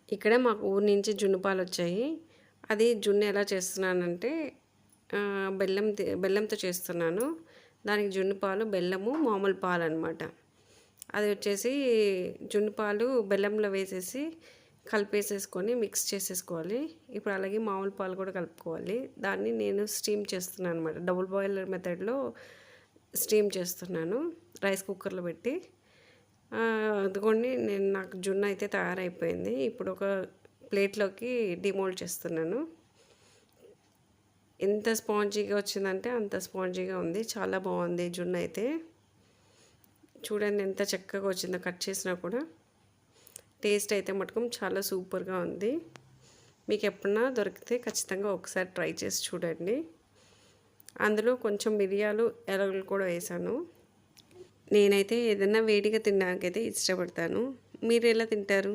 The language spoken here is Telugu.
ఇక్కడ మాకు ఊరు నుంచి జున్ను పాలు వచ్చాయి. అది జున్ను ఎలా చేస్తున్నానంటే బెల్లంతో చేస్తున్నాను. దానికి జున్ను పాలు, బెల్లము, మామూలు పాలనమాట. అది వచ్చేసి జున్ను పాలు బెల్లంలో వేసేసి కలిపేసేసుకొని మిక్స్ చేసేసుకోవాలి. ఇప్పుడు అలాగే మామూలు పాలు కూడా కలుపుకోవాలి. దాన్ని నేను స్టీమ్ చేస్తున్నాను అనమాట. డబుల్ బాయిలర్ మెథడ్లో స్టీమ్ చేస్తున్నాను రైస్ కుక్కర్లో పెట్టి. అదిగోండి నాకు జున్ను అయితే తయారైపోయింది. ఇప్పుడు ఒక ప్లేట్లోకి డిమోల్డ్ చేస్తున్నాను. ఎంత స్పాంజీగా వచ్చిందంటే అంత స్పాంజీగా ఉంది. చాలా బాగుంది జున్ను అయితే. చూడండి ఎంత చక్కగా వచ్చిందో కట్ చేసినా కూడా. టేస్ట్ అయితే మటుకు చాలా సూపర్గా ఉంది. మీకు ఎప్పుడన్నా దొరికితే ఖచ్చితంగా ఒకసారి ట్రై చేసి చూడండి. అందులో కొంచెం మిరియాలు, ఎలగలు కూడా వేసాను. నేనైతే ఏదైనా వేడిగా తినడానికైతే ఇష్టపడతాను. మీరు ఎలా తింటారు?